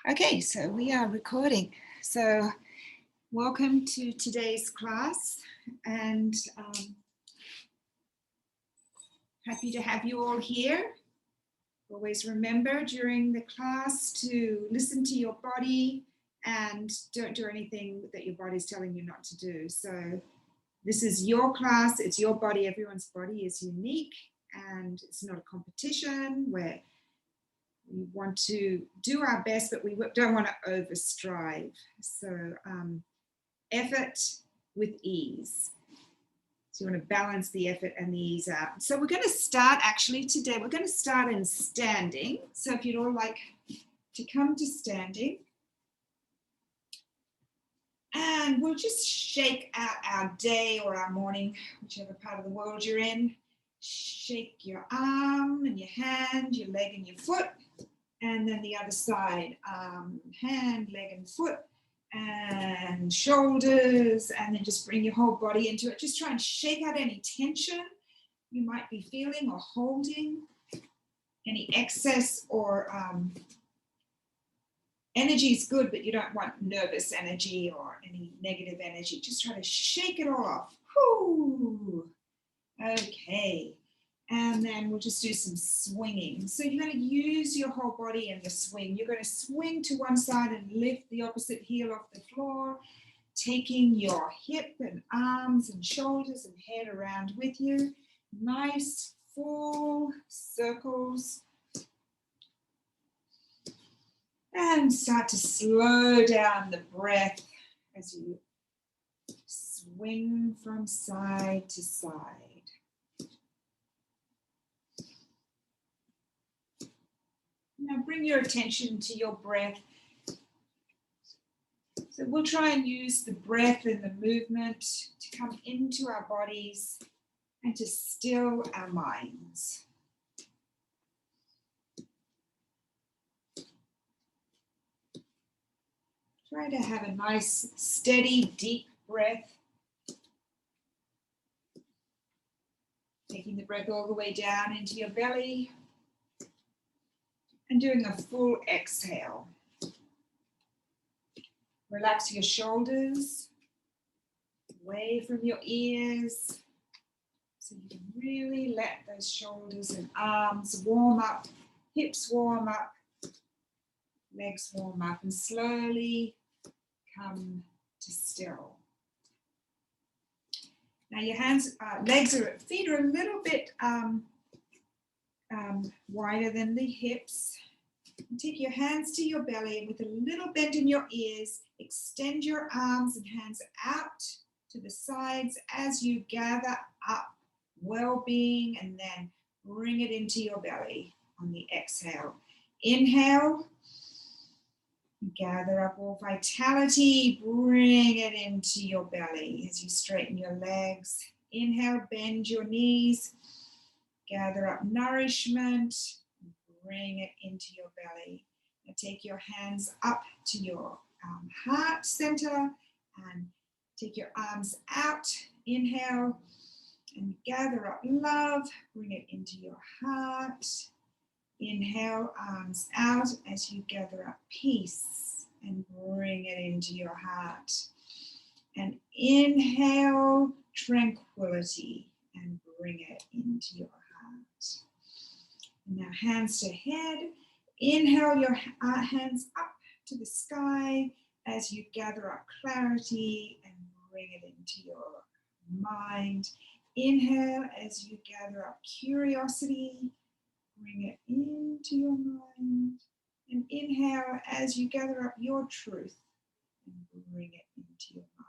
Okay, so we are recording. So welcome to today's class, and happy to have you all here. Always remember during the class to listen to your body and don't do anything that your body's telling you not to do. So this is your class, it's your body, everyone's body is unique, and it's not a competition where we want to do our best, but we don't want to overstrive. So effort with ease. So you want to balance the effort and the ease out. So we're going to start actually today, we're going to start in standing. So if you'd all like to come to standing, and we'll just shake out our day or our morning, whichever part of the world you're in. Shake your arm and your hand, your leg and your foot, and then the other side, hand, leg and foot, and shoulders, and then just bring your whole body into it. Just try and shake out any tension you might be feeling or holding, any excess or energy is good, but you don't want nervous energy or any negative energy. Just try to shake it all off. Whoo. Okay. And then we'll just do some swinging. So you're going to use your whole body in the swing. You're going to swing to one side and lift the opposite heel off the floor, taking your hip and arms and shoulders and head around with you. Nice full circles. And start to slow down the breath as you swing from side to side. Now bring your attention to your breath. So we'll try and use the breath and the movement to come into our bodies and to still our minds. Try to have a nice, steady, deep breath. Taking the breath all the way down into your belly. And doing a full exhale. Relax your shoulders away from your ears. So you can really let those shoulders and arms warm up, hips warm up, legs warm up, and slowly come to still. Now your feet are a little bit wider than the hips. And take your hands to your belly, and with a little bend in your ears, extend your arms and hands out to the sides as you gather up well-being, and then bring it into your belly on the exhale. Inhale, gather up all vitality, bring it into your belly as you straighten your legs. Inhale, bend your knees, gather up nourishment, bring it into your belly. Now take your hands up to your heart center and take your arms out. Inhale and gather up love, bring it into your heart. Inhale, arms out as you gather up peace and bring it into your heart. And inhale, tranquility, and bring it into your heart. And now hands to head. Inhale your hands up to the sky as you gather up clarity and bring it into your mind. Inhale as you gather up curiosity, bring it into your mind. And inhale as you gather up your truth and bring it into your mind.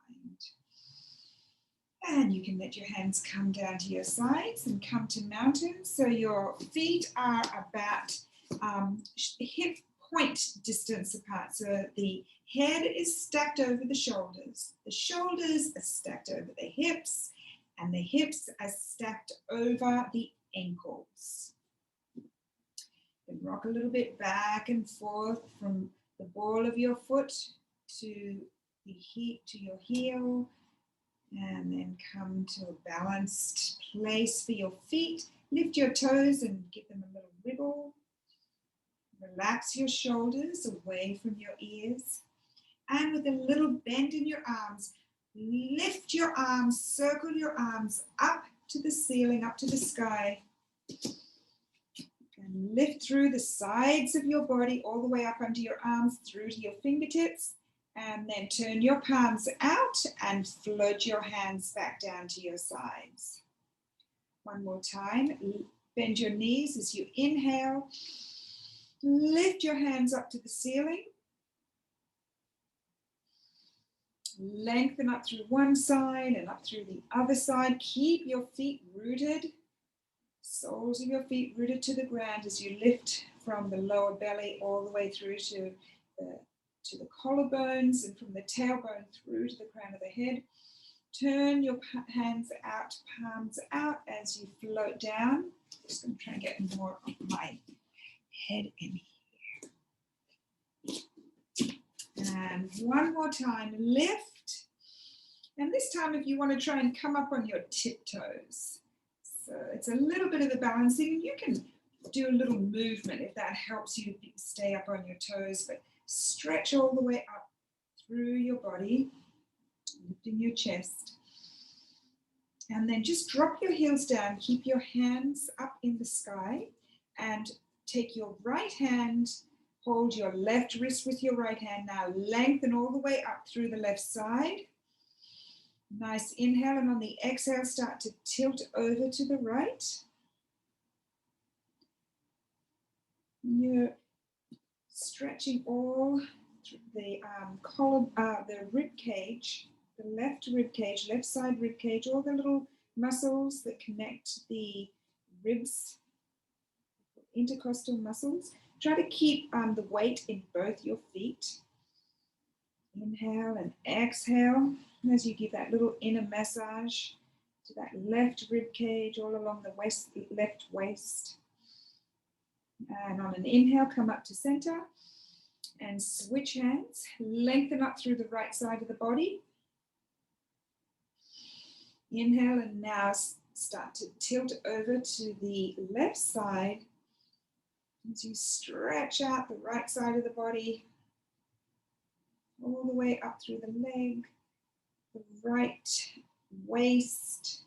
And you can let your hands come down to your sides and come to mountain. So your feet are about hip point distance apart. So the head is stacked over the shoulders are stacked over the hips, and the hips are stacked over the ankles. Then rock a little bit back and forth from the ball of your foot to your heel, and then come to a balanced place for your feet. Lift your toes and give them a little wiggle. Relax your shoulders away from your ears. And with a little bend in your arms, lift your arms, circle your arms up to the ceiling, up to the sky. And lift through the sides of your body, all the way up under your arms, through to your fingertips. And then turn your palms out and float your hands back down to your sides. One more time. Bend your knees as you inhale. Lift your hands up to the ceiling. Lengthen up through one side and up through the other side. Keep your feet rooted, soles of your feet rooted to the ground as you lift from the lower belly all the way through to the collarbones and from the tailbone through to the crown of the head. Turn your hands out, palms out as you float down. Just going to try and get more of my head in here. And one more time, lift. And this time, if you want to try and come up on your tiptoes. So it's a little bit of the balancing. You can do a little movement if that helps you stay up on your toes, but stretch all the way up through your body, lifting your chest. And then just drop your heels down, keep your hands up in the sky, and take your right hand, hold your left wrist with your right hand. Now lengthen all the way up through the left side. Nice inhale, and on the exhale, start to tilt over to the right. You're stretching all through the the rib cage, the left rib cage, left side rib cage, all the little muscles that connect the ribs, intercostal muscles. Try to keep the weight in both your feet. Inhale and exhale as you give that little inner massage to that left rib cage all along the left waist. And on an inhale, come up to center and switch hands. Lengthen up through the right side of the body. Inhale, and now start to tilt over to the left side as you stretch out the right side of the body all the way up through the leg, the right waist,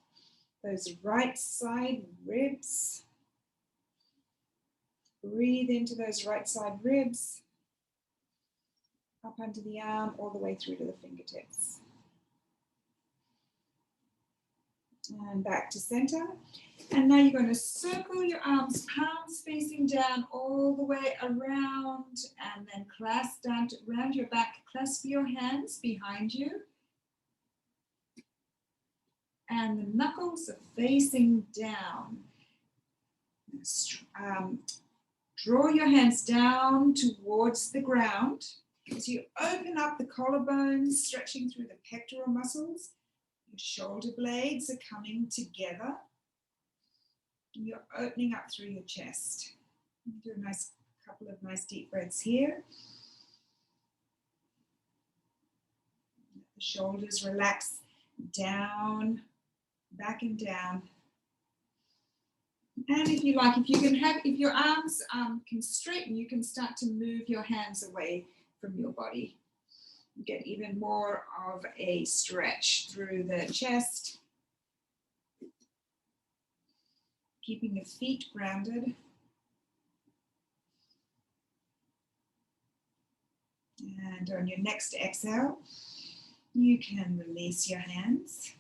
those right side ribs. Breathe into those right side ribs, up under the arm, all the way through to the fingertips. And back to center. And now you're going to circle your arms, palms facing down all the way around, and then clasp down around your back. Clasp your hands behind you. And the knuckles are facing down. Draw your hands down towards the ground. As you open up the collarbones, stretching through the pectoral muscles, your shoulder blades are coming together. And you're opening up through your chest. Do a couple of nice deep breaths here. Let the shoulders relax down, back and down. And if you like, if your arms can straighten, you can start to move your hands away from your body. You get even more of a stretch through the chest. Keeping the feet grounded. And on your next exhale, you can release your hands.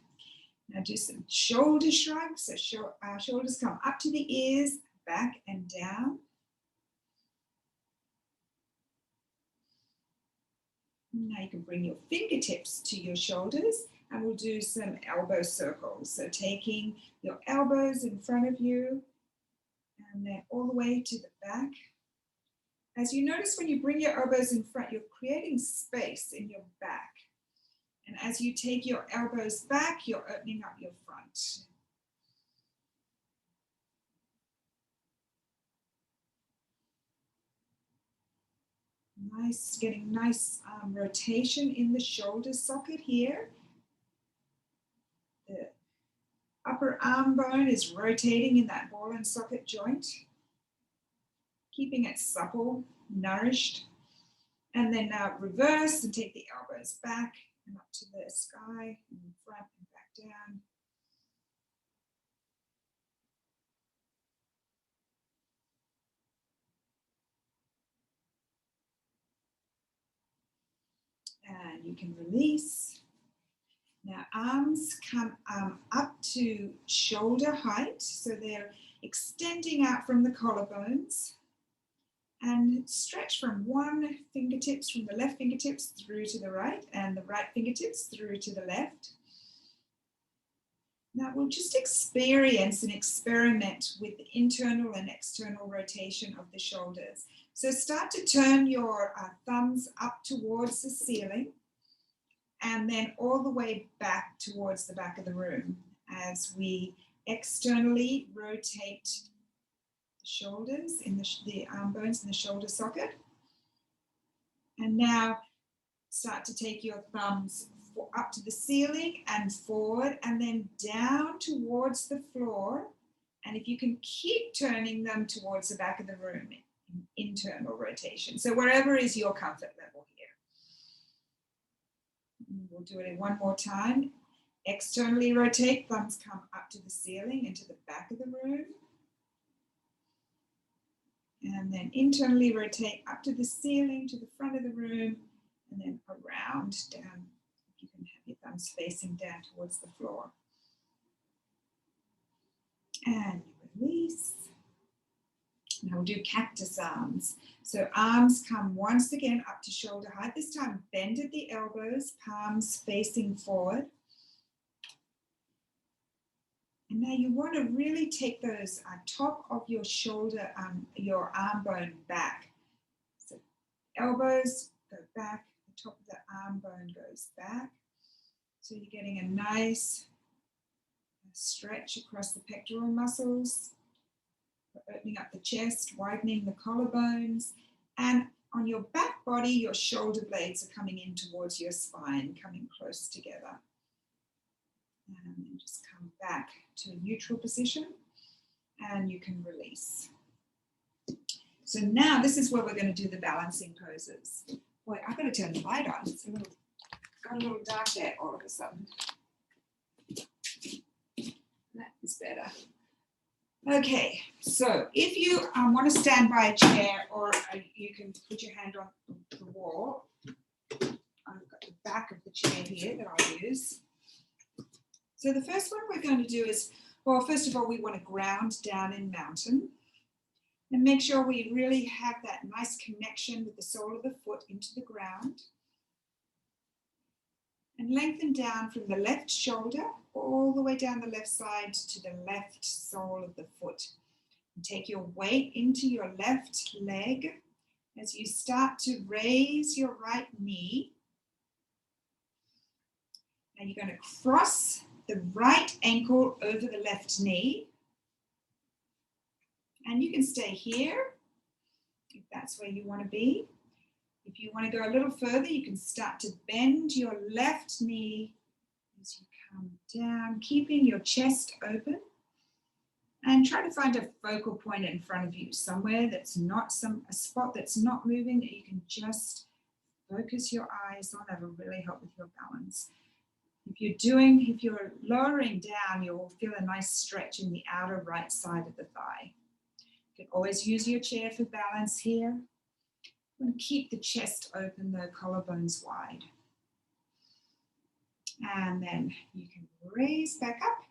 Now do some shoulder shrugs. So our shoulders come up to the ears, back and down. Now you can bring your fingertips to your shoulders, and we'll do some elbow circles. So taking your elbows in front of you and then all the way to the back. As you notice, when you bring your elbows in front, you're creating space in your back. And as you take your elbows back, you're opening up your front. Nice, getting nice rotation in the shoulder socket here. The upper arm bone is rotating in that ball and socket joint. keeping it supple, nourished. And then now reverse and take the elbows back and up to the sky and front and back down. And you can release. Now arms come up to shoulder height, so they're extending out from the collarbones, and stretch from one fingertips, from the left fingertips through to the right, and the right fingertips through to the left. Now we'll just experience and experiment with the internal and external rotation of the shoulders. So start to turn your thumbs up towards the ceiling and then all the way back towards the back of the room as we externally rotate the shoulders in the arm bones in the shoulder socket. And now start to take your thumbs up to the ceiling and forward and then down towards the floor. And if you can keep turning them towards the back of the room, internal rotation. So wherever is your comfort level here. We'll do it one more time. Externally rotate, thumbs come up to the ceiling into the back of the room. And then internally rotate up to the ceiling, to the front of the room, and then around down. You can have your thumbs facing down towards the floor. And release. Now we'll do cactus arms. So arms come once again up to shoulder height. This time bend at the elbows, palms facing forward. And now you want to really take those top of your shoulder, your arm bone back. So elbows go back, the top of the arm bone goes back. So you're getting a nice stretch across the pectoral muscles, opening up the chest, widening the collarbones, and on your back body, your shoulder blades are coming in towards your spine, coming close together. And then just come back to a neutral position, and you can release. So now this is where we're going to do the balancing poses. Boy, I've got to turn the light on. It's got a little dark there all of a sudden. That is better. Okay, so if you want to stand by a chair, or you can put your hand on the wall. I've got the back of the chair here that I'll use. So the first one we're going to do is, well, first of all, we want to ground down in mountain and make sure we really have that nice connection with the sole of the foot into the ground. And lengthen down from the left shoulder all the way down the left side to the left sole of the foot. And take your weight into your left leg as you start to raise your right knee. Now you're going to cross the right ankle over the left knee. And you can stay here if that's where you want to be. If you want to go a little further, you can start to bend your left knee as you come down, keeping your chest open. And try to find a focal point in front of you, somewhere that's not a spot that's not moving, that you can just focus your eyes on. That will really help with your balance. If you're lowering down, you'll feel a nice stretch in the outer right side of the thigh. You can always use your chair for balance here. And keep the chest open, the collarbones wide. And then you can raise back up,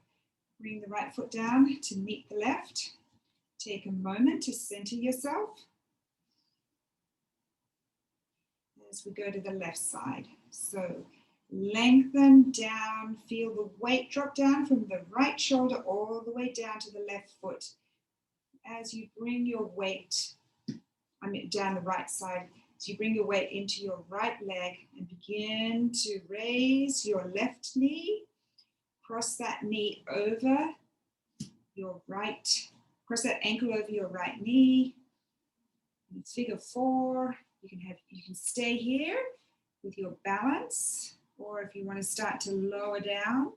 bring the right foot down to meet the left. Take a moment to center yourself as we go to the left side. So lengthen down, feel the weight drop down from the right shoulder all the way down to the left foot. As you bring your weight down the right side, so you bring your weight into your right leg and begin to raise your left knee, cross that knee over your right, cross that ankle over your right knee. And it's figure 4. You can stay here with your balance, or if you want to start to lower down,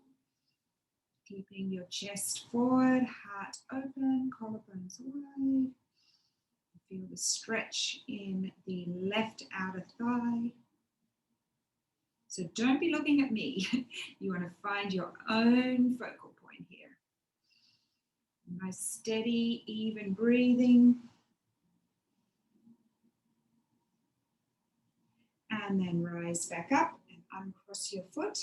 keeping your chest forward, heart open, collarbones wide. Feel the stretch in the left outer thigh. So don't be looking at me. You want to find your own focal point here. Nice, steady, even breathing. And then rise back up and uncross your foot.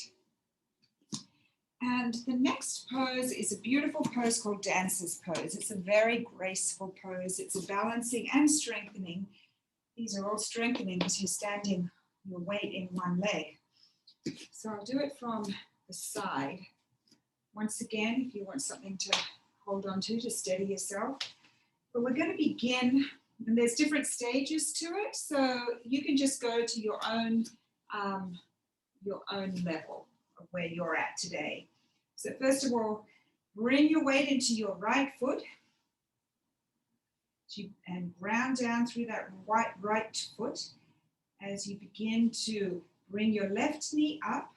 And the next pose is a beautiful pose called Dancer's Pose. It's a very graceful pose. It's a balancing and strengthening. These are all strengthening because you're standing your weight in one leg. So I'll do it from the side. Once again, if you want something to hold on to steady yourself. But we're going to begin, and there's different stages to it, so you can just go to your own level of where you're at today. So first of all, bring your weight into your right foot and ground down through that right foot as you begin to bring your left knee up.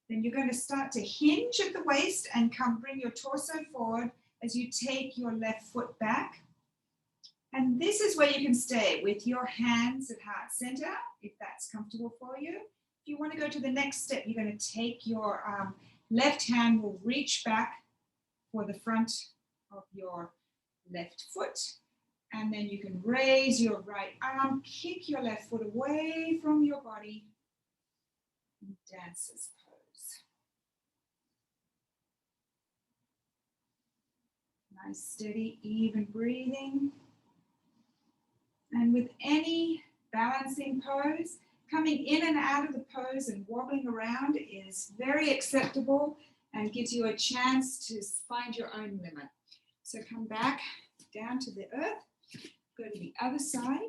Then you're going to start to hinge at the waist and bring your torso forward as you take your left foot back. And this is where you can stay with your hands at heart center, if that's comfortable for you. If you want to go to the next step, you're going to take your left hand will reach back for the front of your left foot. And then you can raise your right arm, kick your left foot away from your body. Dancer's pose. Nice, steady, even breathing. And with any balancing pose, coming in and out of the pose and wobbling around is very acceptable and gives you a chance to find your own limit. So come back down to the earth, go to the other side.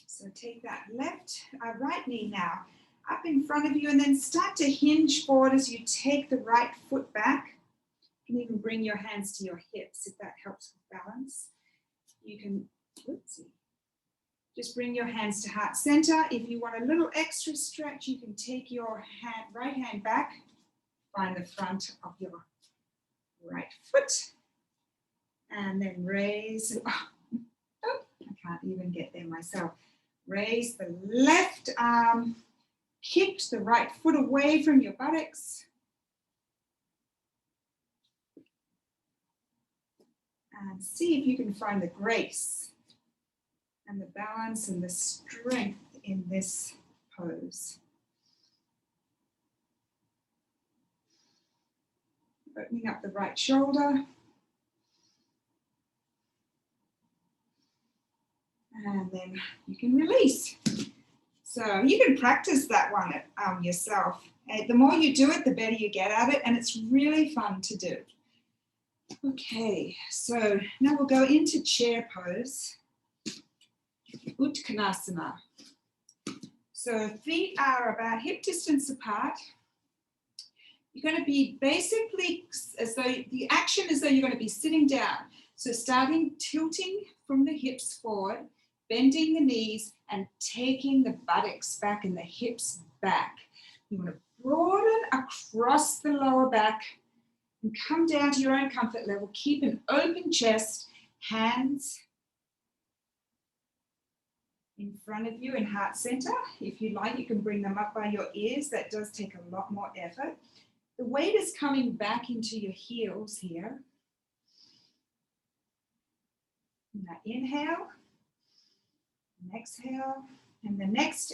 So take that right knee now up in front of you and then start to hinge forward as you take the right foot back. You can even bring your hands to your hips if that helps with balance. You can, just bring your hands to heart center. If you want a little extra stretch, you can take your right hand back, find the front of your right foot, and then raise. Oh, I can't even get there myself. Raise the left arm, kick the right foot away from your buttocks. And see if you can find the grace and the balance and the strength in this pose. Opening up the right shoulder. And then you can release. So you can practice that one yourself. The more you do it, the better you get at it, and it's really fun to do. Okay, so now we'll go into chair pose. Uttanasana. So feet are about hip distance apart. You're going to be basically, as though the action is though you're going to be sitting down. So tilting from the hips forward, bending the knees and taking the buttocks back and the hips back. You want to broaden across the lower back and come down to your own comfort level. Keep an open chest, hands in front of you in heart center. If you like, you can bring them up by your ears. That does take a lot more effort. The weight is coming back into your heels here. Now inhale, and exhale. And the next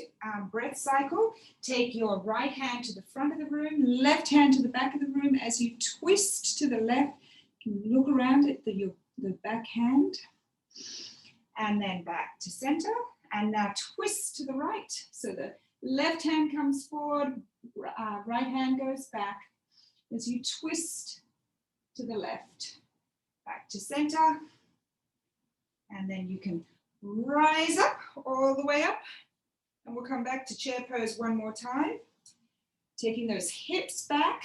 breath cycle, take your right hand to the front of the room, left hand to the back of the room. As you twist to the left, you can look around at the back hand. And then back to center. And now twist to the right. So the left hand comes forward, right hand goes back. As you twist to the left, back to center. And then you can rise up all the way up. And we'll come back to chair pose one more time. Taking those hips back,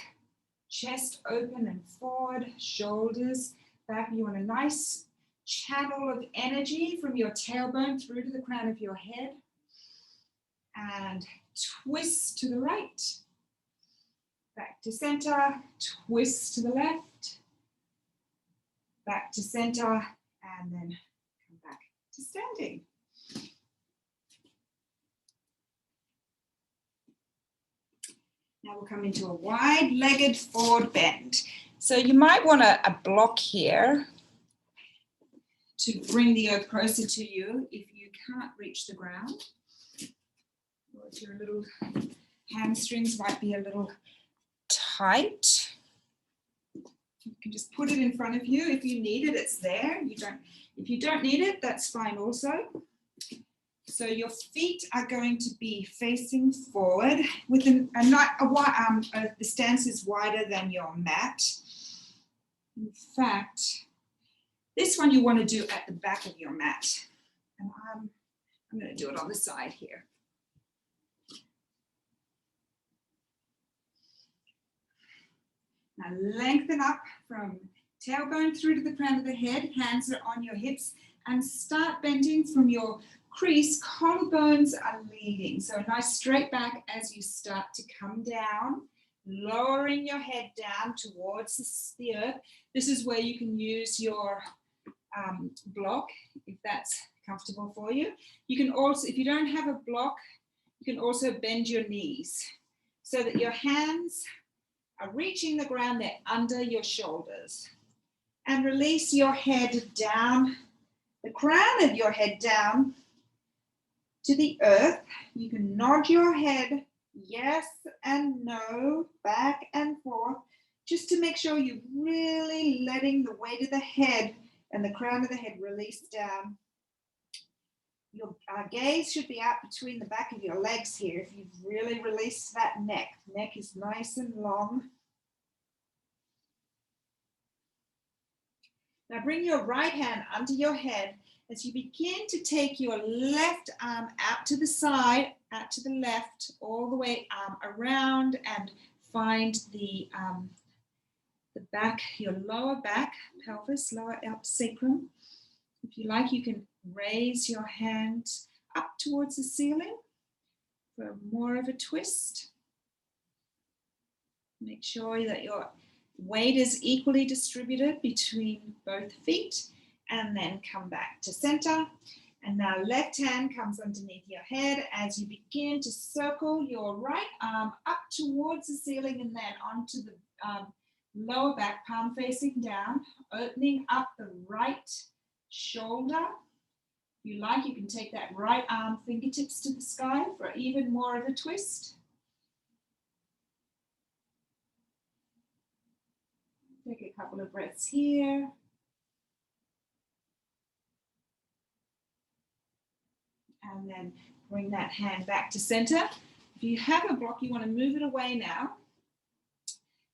chest open and forward, shoulders back. You want a nice channel of energy from your tailbone through to the crown of your head. And twist to the right. Back to center, twist to the left. back to center, and then come back to standing. Now we'll come into a wide-legged forward bend. So you might want a block here to bring the earth closer to you if you can't reach the ground. Or if your little hamstrings might be a little tight. You can just put it in front of you. If you need it, it's there. If you don't need it, that's fine also. So your feet are going to be facing forward with the stance is wider than your mat. In fact, this one you want to do at the back of your mat. And I'm going to do it on the side here. Now lengthen up from tailbone through to the crown of the head, hands are on your hips, and start bending from your crease. Collarbones are leading. So a nice straight back as you start to come down, lowering your head down towards the earth. This is where you can use your block if that's comfortable for you. You can also, if you don't have a block, you can also bend your knees so that your hands are reaching the ground, they're under your shoulders. And release your head down, the crown of your head down to the earth. You can nod your head yes and no, back and forth, just to make sure you're really letting the weight of the head and the crown of the head release down. Your gaze should be out between the back of your legs here if you've really released that neck. Neck is nice and long. Now bring your right hand under your head as you begin to take your left arm out to the side, out to the left, all the way around, and find the back, your lower back, pelvis, lower out sacrum. If you like, you can raise your hands up towards the ceiling for more of a twist. Make sure that your weight is equally distributed between both feet, and then come back to center. And now left hand comes underneath your head as you begin to circle your right arm up towards the ceiling and then onto the lower back, palm facing down, opening up the right shoulder. If you like, you can take that right arm fingertips to the sky for even more of a twist. Take a couple of breaths here. And then bring that hand back to center. If you have a block, you want to move it away now.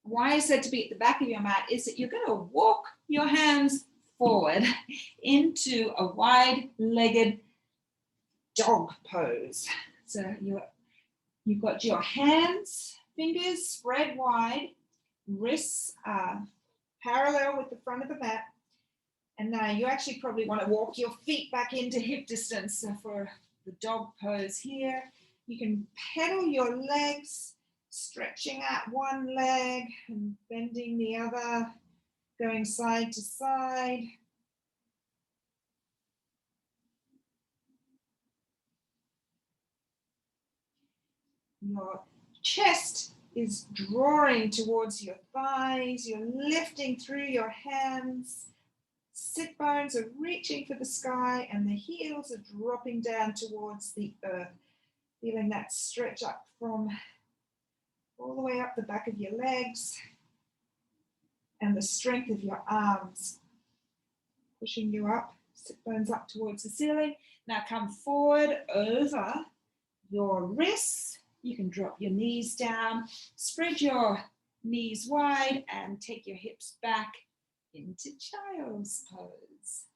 Why I said to be at the back of your mat is that you're going to walk your hands forward into a wide-legged dog pose. So you've got your hands, fingers spread wide, wrists parallel with the front of the mat. And now you actually probably want to walk your feet back into hip distance. So for the dog pose here, you can pedal your legs, stretching out one leg and bending the other, going side to side. Your chest is drawing towards your thighs. You're lifting through your hands. Sit bones are reaching for the sky and the heels are dropping down towards the earth. Feeling that stretch up from all the way up the back of your legs and the strength of your arms pushing you up. Sit bones up towards the ceiling. Now come forward over your wrists. You can drop your knees down, spread your knees wide and take your hips back into child's pose.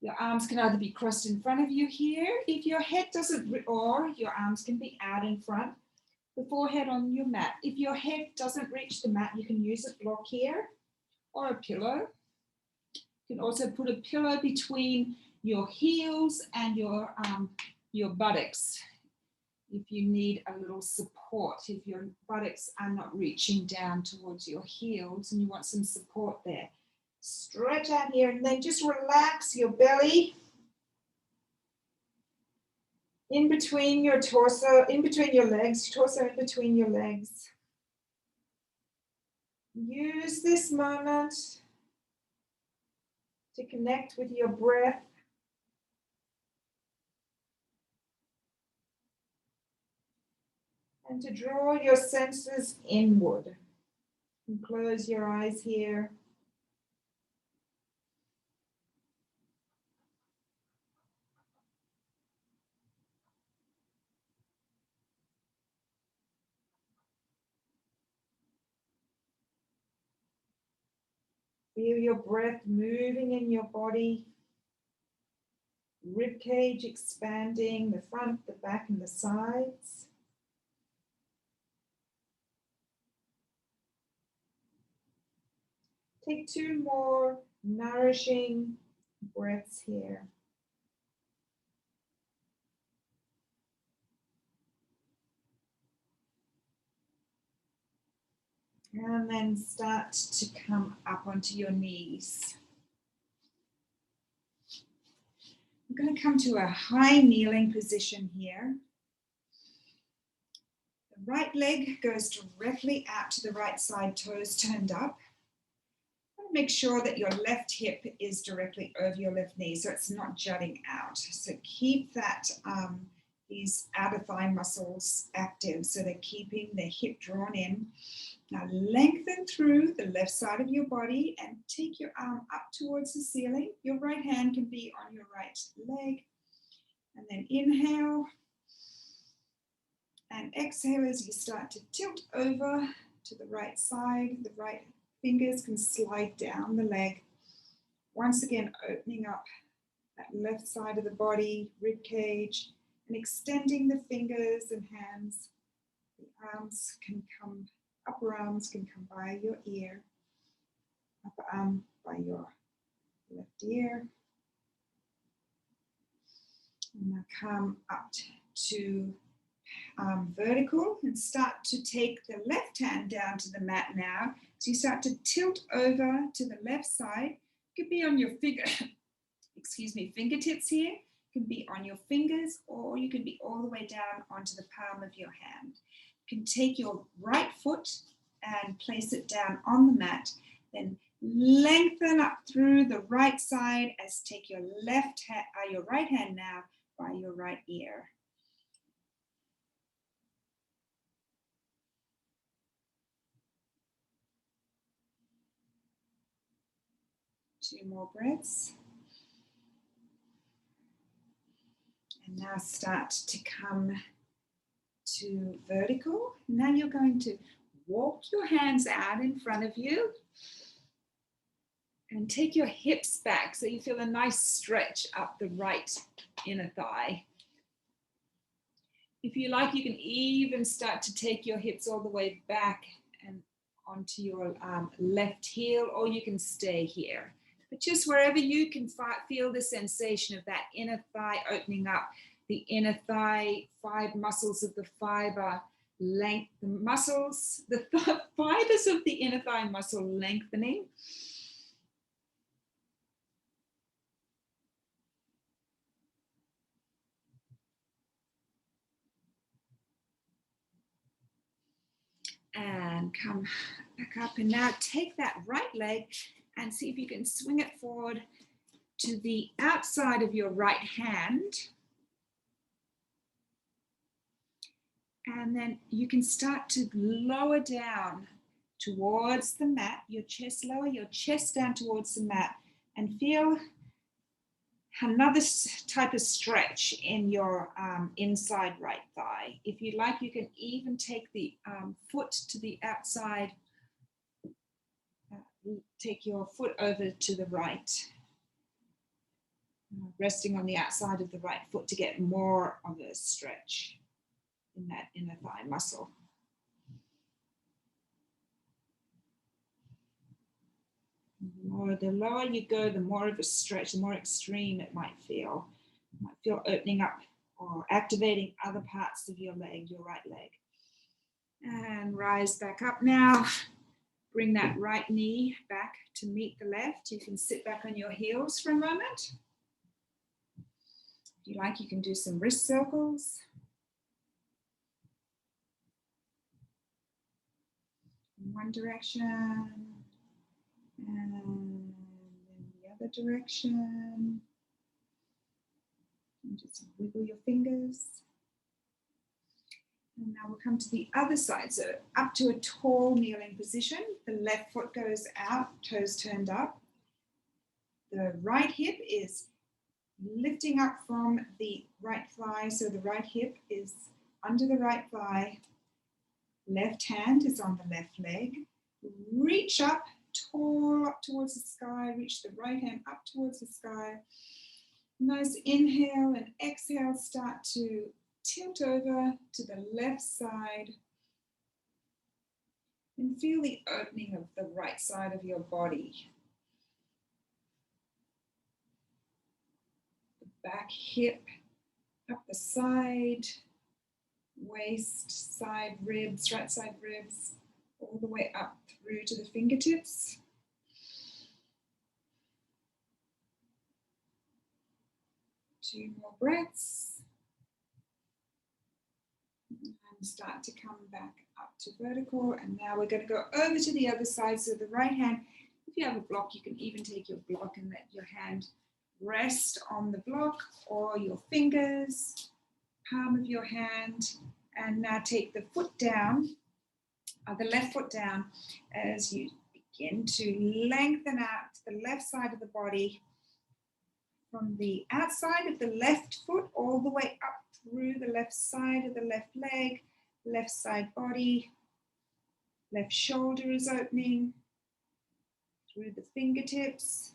Your arms can either be crossed in front of you here. If your head doesn't, or your arms can be out in front, the forehead on your mat. If your head doesn't reach the mat, you can use a block here or a pillow. You can also put a pillow between your heels and your buttocks if you need a little support, if your buttocks are not reaching down towards your heels and you want some support there. Stretch out here and then just relax your belly in between your torso, in between your legs, torso in between your legs. Use this moment to connect with your breath. And to draw your senses inward. And close your eyes here. Feel your breath moving in your body. Rib cage expanding, the front, the back, and the sides. Take 2 more nourishing breaths here. And then start to come up onto your knees. I'm going to come to a high kneeling position here. The right leg goes directly out to the right side, toes turned up. Make sure that your left hip is directly over your left knee, so it's not jutting out. So keep that, these outer thigh muscles active, so they're keeping the hip drawn in. Now lengthen through the left side of your body and take your arm up towards the ceiling. Your right hand can be on your right leg. And then inhale and exhale as you start to tilt over to the right side. The right fingers can slide down the leg. Once again, opening up that left side of the body, rib cage, and extending the fingers and hands. The arms can come, upper arms can come by your ear, upper arm by your left ear. And now come up to vertical and start to take the left hand down to the mat now. So you start to tilt over to the left side. It could be on your fingertips here. It can be on your fingers, or you can be all the way down onto the palm of your hand. You can take your right foot and place it down on the mat. Then lengthen up through the right side as take your your right hand now by your right ear. 2 more breaths. And now start to come to vertical. Now you're going to walk your hands out in front of you and take your hips back so you feel a nice stretch up the right inner thigh. If you like, you can even start to take your hips all the way back and onto your left heel, or you can stay here. But just wherever you can feel the sensation of that inner thigh opening up, the inner thigh, 5 muscles of the fiber, the fibers of the inner thigh muscle lengthening. And come back up, and now take that right leg and see if you can swing it forward to the outside of your right hand. And then you can start to lower down towards the mat, your chest, lower your chest down towards the mat, and feel another type of stretch in your inside right thigh. If you like, you can even take the foot to the outside, take your foot over to the right, resting on the outside of the right foot to get more of a stretch in that inner thigh muscle. The lower you go, the more of a stretch, the more extreme it might feel. You might feel opening up or activating other parts of your leg, your right leg. And rise back up now. Bring that right knee back to meet the left. You can sit back on your heels for a moment. If you like, you can do some wrist circles. In one direction, and then the other direction. And just wiggle your fingers. And now we'll come to the other side. So up to a tall kneeling position. The left foot goes out, toes turned up. The right hip is lifting up from the right thigh. So the right hip is under the right thigh. Left hand is on the left leg. Reach up, tall up towards the sky. Reach the right hand up towards the sky. Nice inhale and exhale. Start to tilt over to the left side. And feel the opening of the right side of your body. The back hip up the side. Waist, side ribs, right side ribs, all the way up through to the fingertips. Two more breaths. And start to come back up to vertical. And now we're going to go over to the other side. So the right hand, if you have a block, you can even take your block and let your hand rest on the block or your fingers, palm of your hand. And now take the foot down, the left foot down, as you begin to lengthen out the left side of the body from the outside of the left foot all the way up through the left side of the left leg, left side body, left shoulder is opening through the fingertips.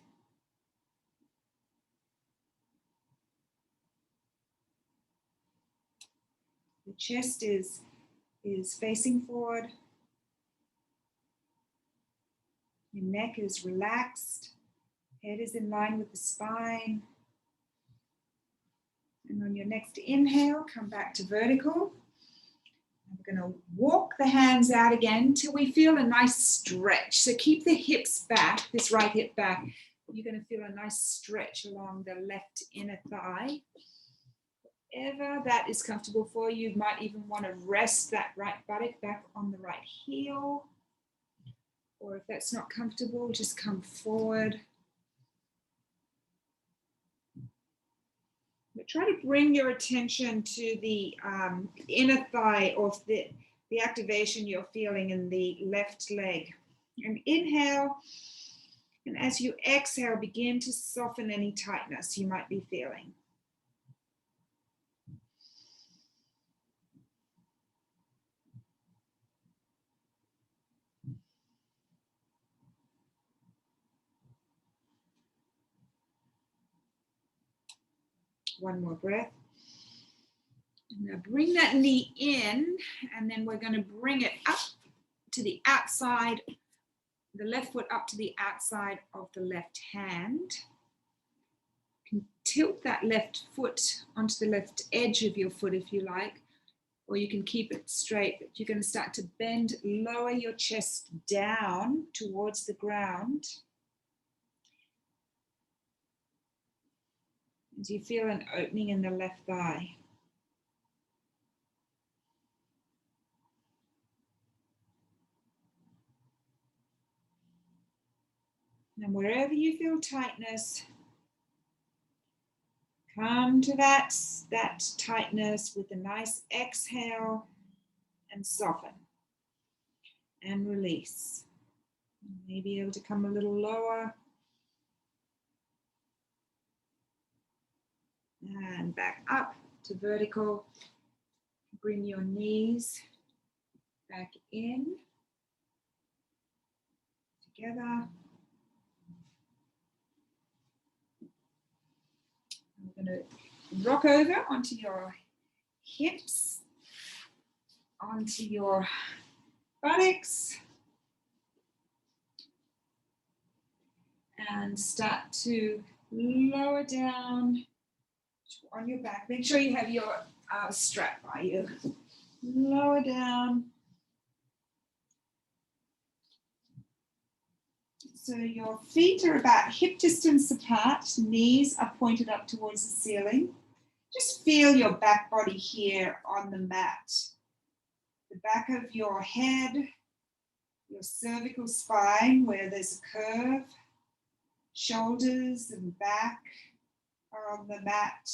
The chest is facing forward. Your neck is relaxed. Head is in line with the spine. And on your next inhale, come back to vertical. And we're going to walk the hands out again till we feel a nice stretch. So keep the hips back, this right hip back. You're going to feel a nice stretch along the left inner thigh. Whatever that is comfortable for you, you might even want to rest that right buttock back on the right heel. Or if that's not comfortable, just come forward. But try to bring your attention to the inner thigh or the activation you're feeling in the left leg. And inhale, and as you exhale, begin to soften any tightness you might be feeling. One more breath. Now bring that knee in, and then we're going to bring it up to the outside, the left foot up to the outside of the left hand. You can tilt that left foot onto the left edge of your foot if you like, or you can keep it straight, but you're going to start to bend, lower your chest down towards the ground. As you feel an opening in the left thigh. And wherever you feel tightness, come to that tightness with a nice exhale and soften and release. You may be able to come a little lower. And back up to vertical. Bring your knees back in, together. I'm going to rock over onto your hips, onto your buttocks, and start to lower down on your back. Make sure you have your strap by you. Lower down. So your feet are about hip distance apart, knees are pointed up towards the ceiling. Just feel your back body here on the mat. The back of your head, your cervical spine where there's a curve, shoulders and back are on the mat.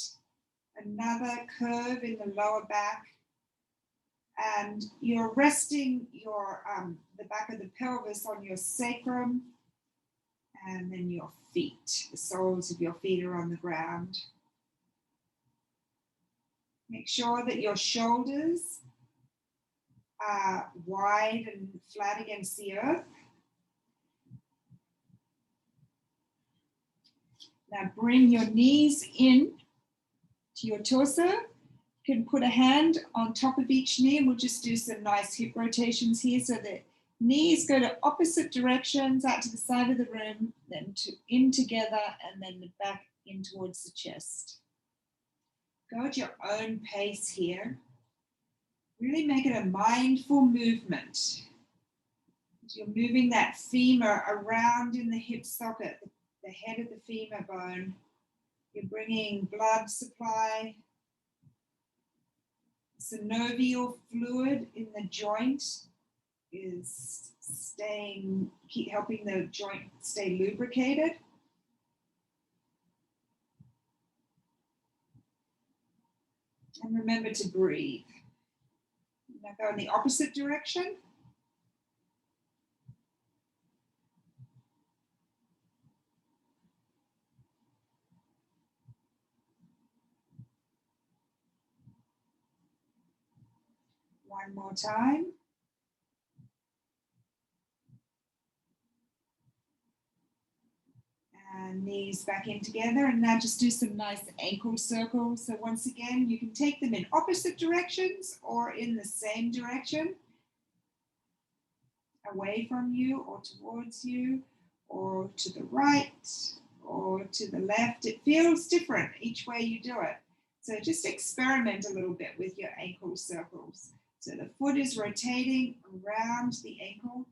Another curve in the lower back. And you're resting your the back of the pelvis on your sacrum, and then your feet, the soles of your feet are on the ground. Make sure that your shoulders are wide and flat against the earth. Now bring your knees in to your torso. You can put a hand on top of each knee, and we'll just do some nice hip rotations here so that knees go to opposite directions out to the side of the room, then in together, and then the back in towards the chest. Go at your own pace here. Really make it a mindful movement. You're moving that femur around in the hip socket, the head of the femur bone. You're bringing blood supply, synovial fluid in the joint is helping the joint stay lubricated. And remember to breathe. Now go in the opposite direction. One more time. And knees back in together, and now just do some nice ankle circles. So once again, you can take them in opposite directions or in the same direction, away from you or towards you, or to the right or to the left. It feels different each way you do it. So just experiment a little bit with your ankle circles. So the foot is rotating around the ankle.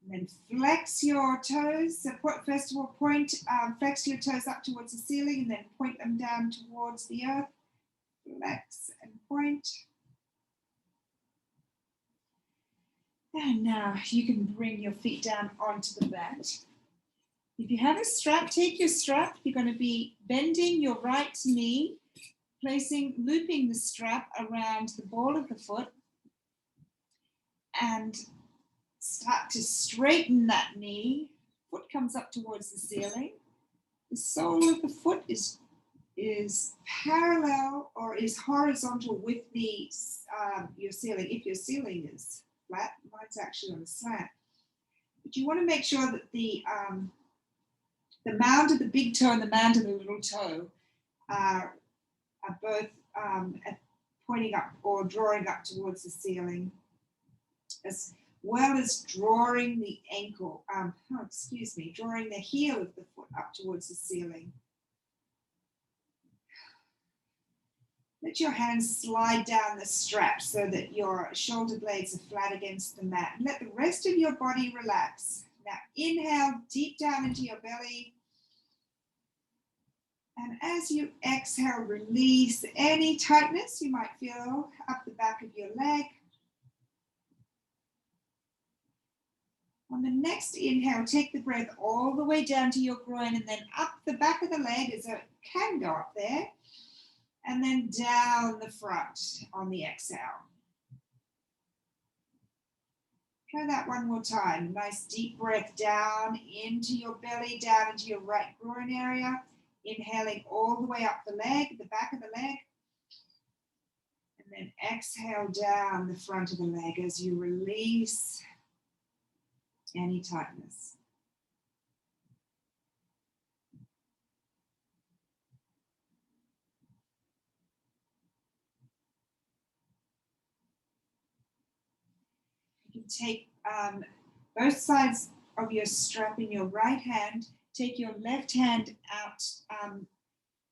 And then flex your toes. So first of all, flex your toes up towards the ceiling and then point them down towards the earth. Flex and point. And now you can bring your feet down onto the mat. If you have a strap, take your strap. You're going to be bending your right knee, looping the strap around the ball of the foot, and start to straighten that knee. Foot comes up towards the ceiling. The sole of the foot is parallel or is horizontal with the your ceiling. If your ceiling is flat, mine's actually on a slant. But you want to make sure that the mound of the big toe and the mound of the little toe are both pointing up or drawing up towards the ceiling, as well as drawing the ankle, drawing the heel of the foot up towards the ceiling. Let your hands slide down the strap so that your shoulder blades are flat against the mat. And let the rest of your body relax. Now inhale deep down into your belly. And as you exhale, release any tightness you might feel up the back of your leg. On the next inhale, take the breath all the way down to your groin and then up the back of the leg as it can go up there. And then down the front on the exhale. Try that one more time. Nice deep breath down into your belly, down into your right groin area. Inhaling all the way up the leg, the back of the leg. And then exhale down the front of the leg as you release any tightness. You can take both sides of your strap in your right hand. Take your left hand out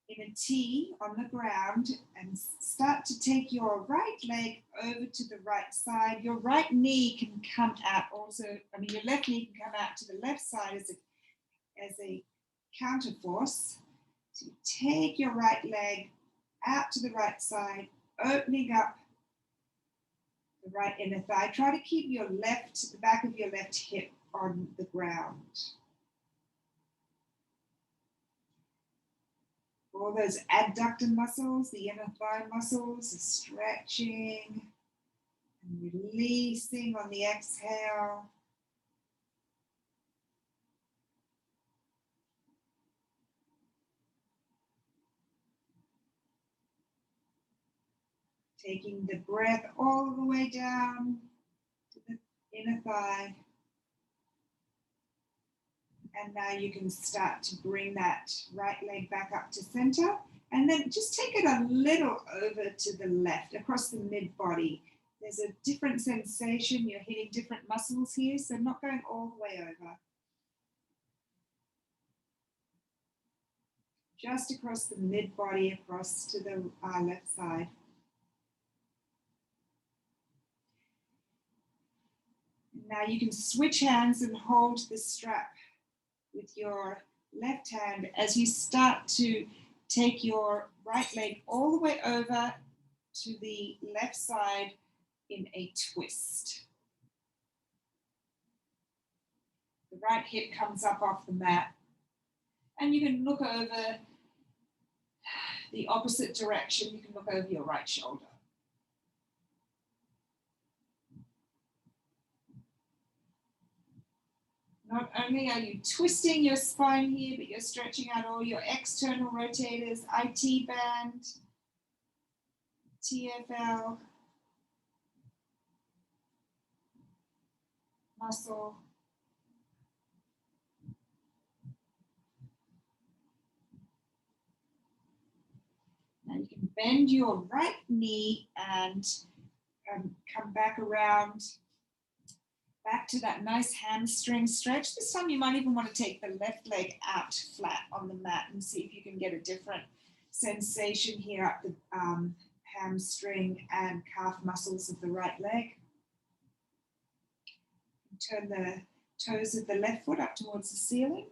in a T on the ground and start to take your right leg over to the right side. Your right knee can come out also, your left knee can come out to the left side as a counter force. So you take your right leg out to the right side, opening up the right inner thigh. Try to keep your the back of your left hip on the ground. All those adductor muscles, the inner thigh muscles are stretching and releasing on the exhale. Taking the breath all the way down to the inner thigh. And now you can start to bring that right leg back up to center. And then just take it a little over to the left, across the mid-body. There's a different sensation. You're hitting different muscles here, so not going all the way over. Just across the mid-body, across to the left side. Now you can switch hands and hold the strap with your left hand as you start to take your right leg all the way over to the left side in a twist. The right hip comes up off the mat, and you can look over the opposite direction. You can look over your right shoulder. Not only are you twisting your spine here, but you're stretching out all your external rotators, IT band, TFL, muscle. Now you can bend your right knee and come back around, back to that nice hamstring stretch. This time you might even want to take the left leg out flat on the mat and see if you can get a different sensation here up the hamstring and calf muscles of the right leg. Turn the toes of the left foot up towards the ceiling.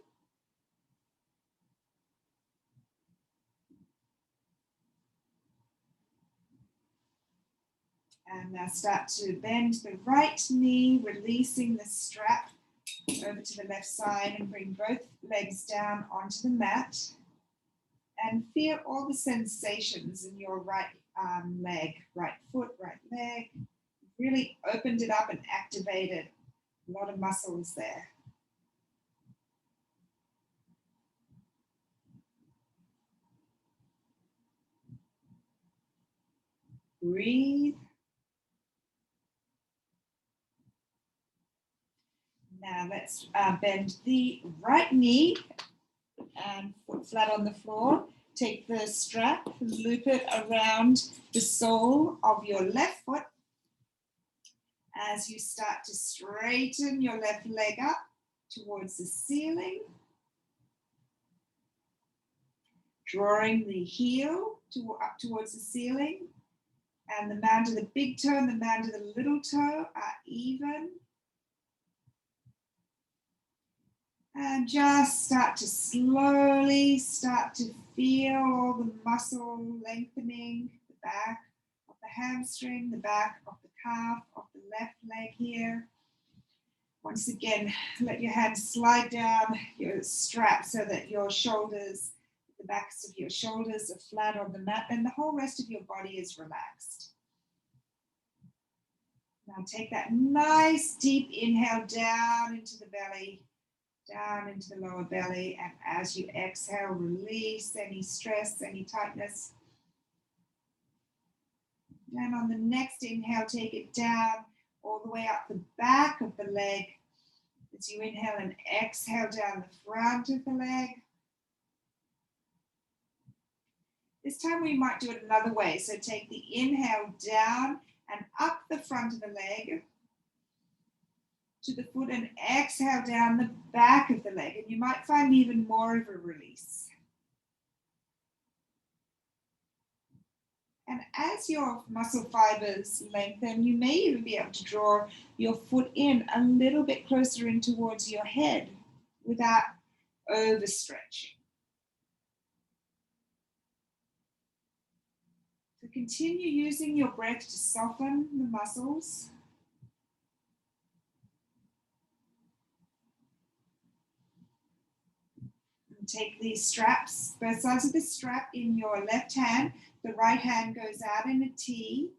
And now start to bend the right knee, releasing the strap over to the left side, and bring both legs down onto the mat. And feel all the sensations in your right leg, right foot, right leg. Really opened it up and activated a lot of muscles there. Breathe. Now let's bend the right knee and foot flat on the floor. Take the strap, loop it around the sole of your left foot as you start to straighten your left leg up towards the ceiling. Drawing the heel up towards the ceiling, and the mound of the big toe and the mound of the little toe are even. And just start to slowly start to feel all the muscle lengthening, the back of the hamstring, the back of the calf of the left leg here. Once again, let your hands slide down your strap so that your shoulders, the backs of your shoulders are flat on the mat, and the whole rest of your body is relaxed. Now take that nice deep inhale down into the belly, down into the lower belly, and as you exhale, release any stress, any tightness. And on the next inhale, take it down all the way up the back of the leg. As you inhale and exhale down the front of the leg. This time we might do it another way. So take the inhale down and up the front of the leg to the foot, and exhale down the back of the leg. And you might find even more of a release. And as your muscle fibers lengthen, you may even be able to draw your foot in a little bit closer in towards your head without overstretching. So continue using your breath to soften the muscles. And take these straps, both sides of the strap in your left hand. The right hand goes out in a T.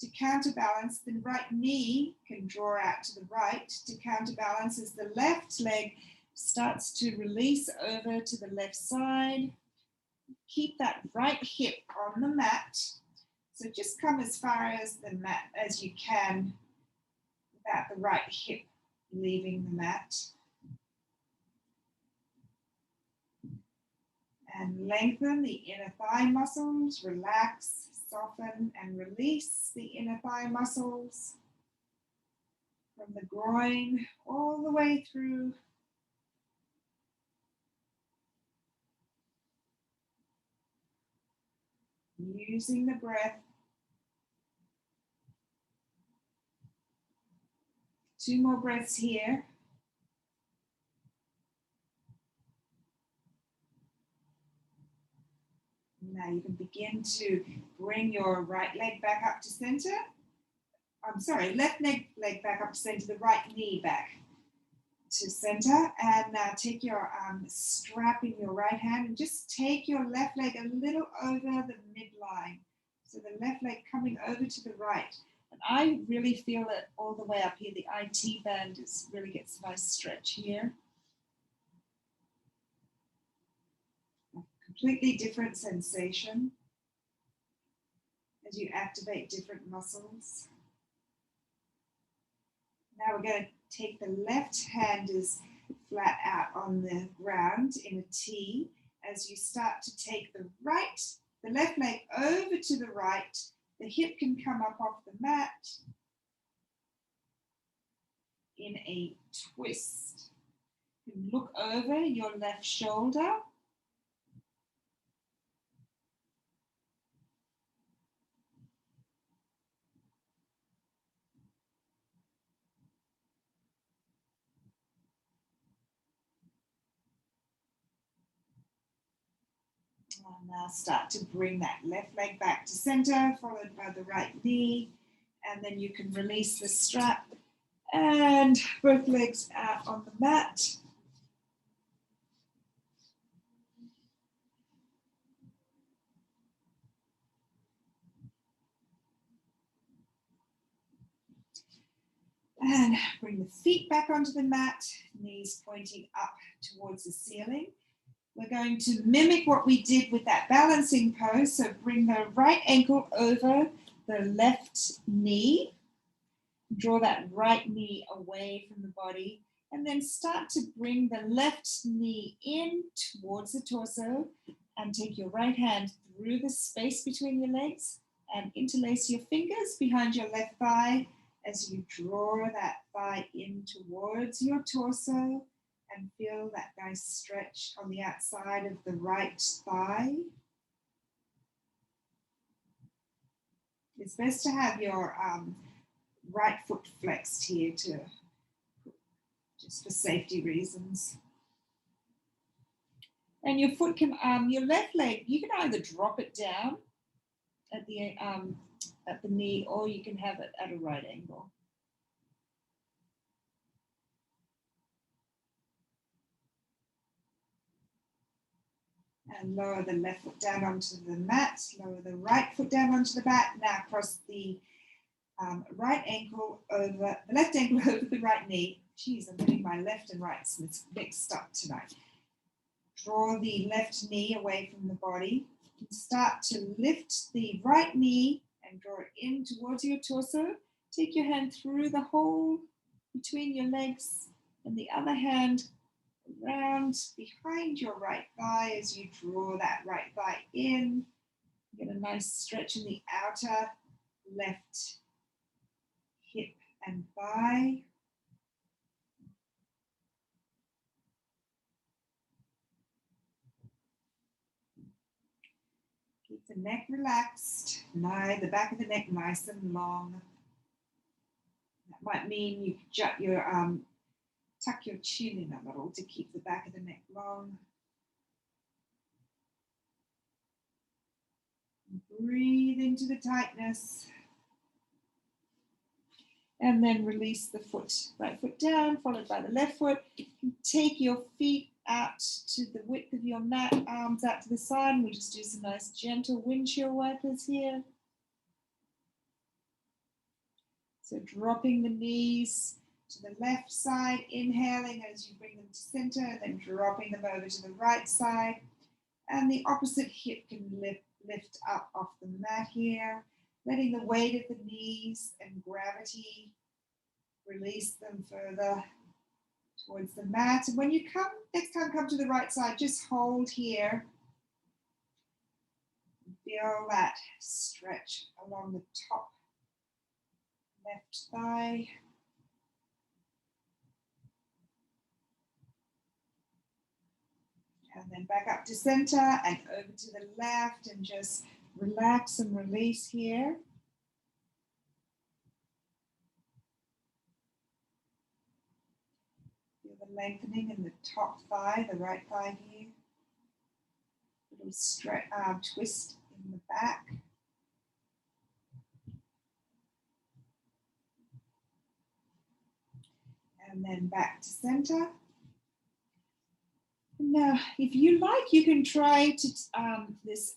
To counterbalance, the right knee can draw out to the right. To counterbalance as the left leg starts to release over to the left side. Keep that right hip on the mat. So just come as far as the mat as you can without the right hip leaving the mat. And lengthen the inner thigh muscles, relax, soften, and release the inner thigh muscles from the groin all the way through. Using the breath. 2 more breaths here. Now you can begin to bring your right leg back up to center. I'm sorry, left leg back up to center, the right knee back to center. And now take your strap in your right hand and just take your left leg a little over the midline. So the left leg coming over to the right. And I really feel it all the way up here. The IT band really gets a nice stretch here. A completely different sensation as you activate different muscles. Now we're going to take the left hand is flat out on the ground in a T. As you start to take the left leg over to the right, the hip can come up off the mat in a twist. You can look over your left shoulder. And now start to bring that left leg back to center, followed by the right knee. And then you can release the strap and both legs out on the mat. And bring the feet back onto the mat, knees pointing up towards the ceiling. We're going to mimic what we did with that balancing pose. So bring the right ankle over the left knee. Draw that right knee away from the body. And then start to bring the left knee in towards the torso. And take your right hand through the space between your legs. And interlace your fingers behind your left thigh as you draw that thigh in towards your torso and feel that nice stretch on the outside of the right thigh. It's best to have your right foot flexed here just for safety reasons. And your foot can, your left leg, you can either drop it down at the knee, or you can have it at a right angle. And lower the left foot down onto the mat, lower the right foot down onto the mat. Now cross the right ankle over, the left ankle over the right knee. Geez, I'm getting my left and right mixed up tonight. Draw the left knee away from the body. Start to lift the right knee and draw it in towards your torso. Take your hand through the hole between your legs and the other hand around behind your right thigh as you draw that right thigh in. Get a nice stretch in the outer left hip and thigh. Keep The neck relaxed, the back of the neck nice and long. That might mean you tuck your chin in a little to keep the back of the neck long. Breathe into the tightness. And then release the foot, right foot down, followed by the left foot. Take your feet out to the width of your mat, arms out to the side. And we'll just do some nice gentle windshield wipers here. So dropping the knees to the left side, inhaling as you bring them to center, then dropping them over to the right side. And the opposite hip can lift up off the mat here, letting the weight of the knees and gravity release them further towards the mat. And when you next time come to the right side, just hold here. Feel that stretch along the top left thigh. And then back up to center and over to the left and just relax and release here. Feel the lengthening in the top thigh, the right thigh here. Little twist in the back. And then back to center. Now, if you like, you can try to this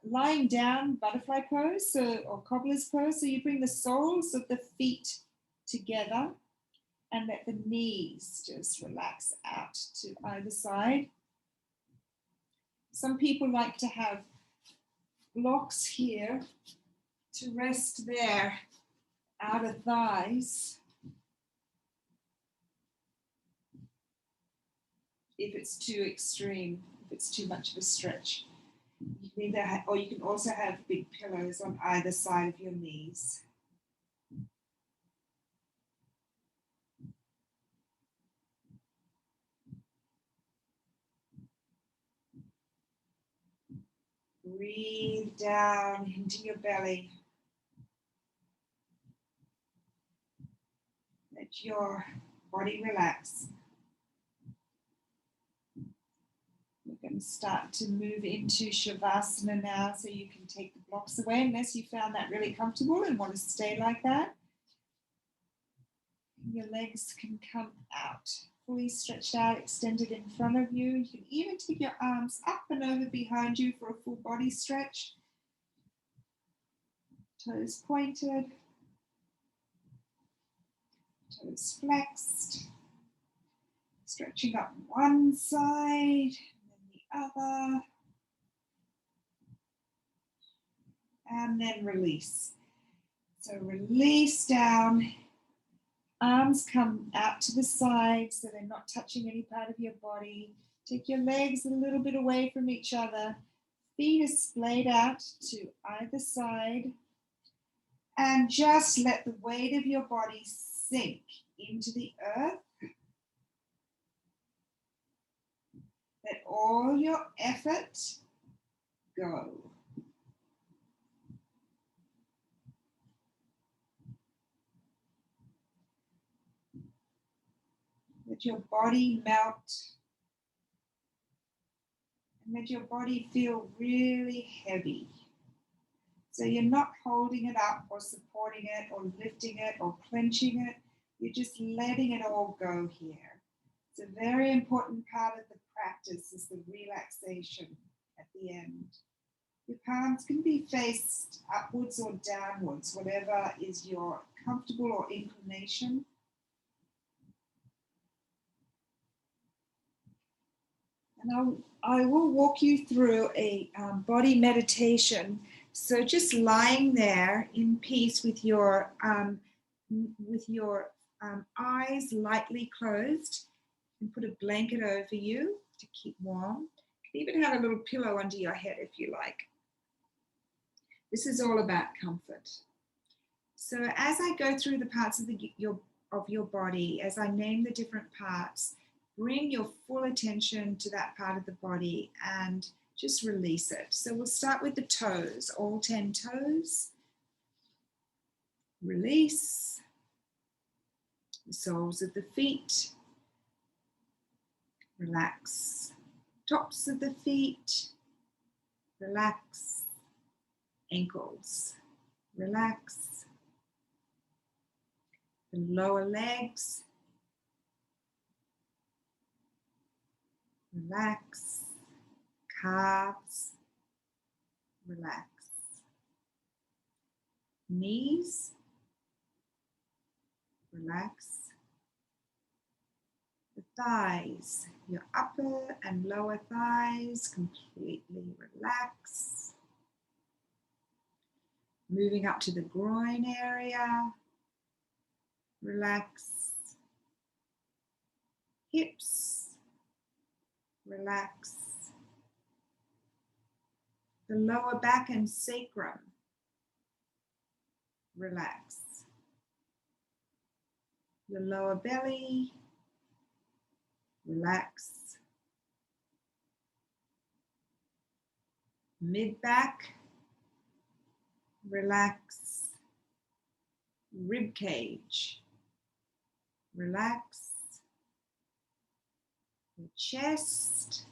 lying down butterfly pose or cobbler's pose. So you bring the soles of the feet together and let the knees just relax out to either side. Some people like to have blocks here to rest their outer thighs. If it's too extreme, if it's too much of a stretch. You can either or you can also have big pillows on either side of your knees. Breathe down into your belly. Let your body relax. We're going to start to move into Shavasana now, so you can take the blocks away unless you found that really comfortable and want to stay like that. Your legs can come out, fully stretched out, extended in front of you. You can even take your arms up and over behind you for a full body stretch. Toes pointed, toes flexed, stretching up one side and then the other, and then release. So release down, arms come out to the side so they're not touching any part of your body. Take your legs a little bit away from each other. Feet are splayed out to either side. And just let the weight of your body sink into the earth. Let all your effort go. Let your body melt. And let your body feel really heavy. So you're not holding it up or supporting it or lifting it or clenching it. You're just letting it all go here. It's a very important part of the practice is the relaxation at the end. Your palms can be faced upwards or downwards, whatever is your comfortable or inclination. And I will walk you through a body meditation. So just lying there in peace with your eyes lightly closed, and put a blanket over you to keep warm. You can even have a little pillow under your head if you like. This is all about comfort. So as I go through the parts of your body, as I name the different parts, bring your full attention to that part of the body and just release it. So we'll start with the toes, all 10 toes. Release. The soles of the feet. Relax. Tops of the feet. Relax. Ankles. Relax. The lower legs. Relax. Calves. Relax. Knees. Relax. The thighs, your upper and lower thighs completely relax. Moving up to the groin area. Relax. Hips. Relax. The lower back and sacrum. Relax. Your lower belly. Relax. Mid-back. Relax. Rib cage. Relax. Your chest.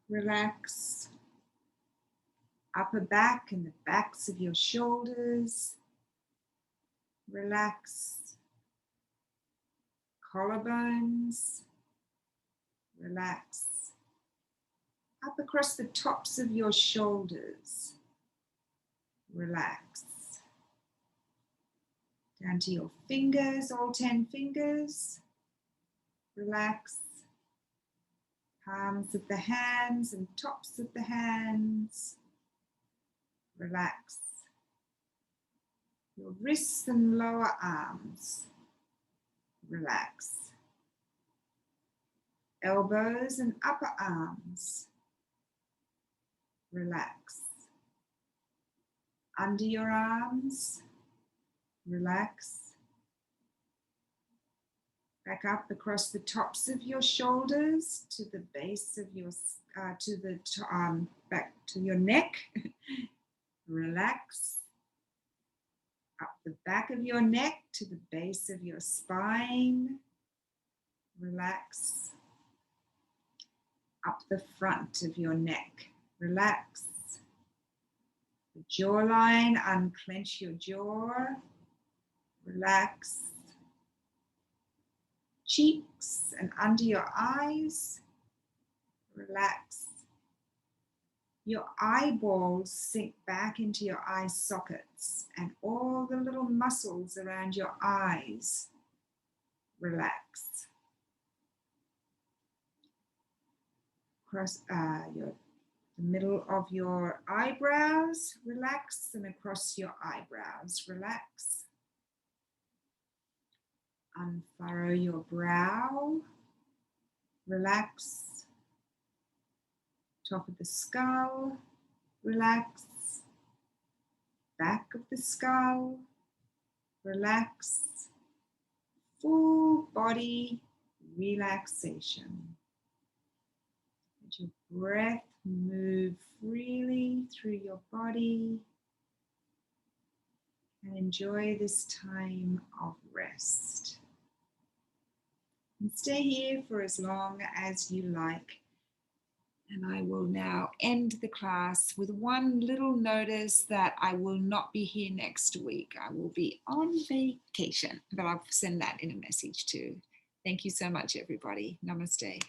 Relax. Upper back and the backs of your shoulders. Relax. Collarbones. Relax. Up across the tops of your shoulders. Relax. Down to your fingers, all 10 fingers. Relax. Palms of the hands and tops of the hands. Relax. Your wrists and lower arms. Relax. Elbows and upper arms. Relax. Under your arms. Relax. Back up across the tops of your shoulders to the base of your, back to your neck. Relax. Up the back of your neck to the base of your spine. Relax. Up the front of your neck. Relax. The jawline, unclench your jaw. Relax. Cheeks and under your eyes. Relax. Your eyeballs sink back into your eye sockets and all the little muscles around your eyes. Relax. Across the middle of your eyebrows, relax, and across your eyebrows, relax. Unfurrow your brow, relax. Top of the skull, relax. Back of the skull, relax. Full body relaxation. Let your breath move freely through your body and enjoy this time of rest. And stay here for as long as you like. And I will now end the class with one little notice that I will not be here next week. I will be on vacation, but I'll send that in a message too. Thank you so much, everybody. Namaste.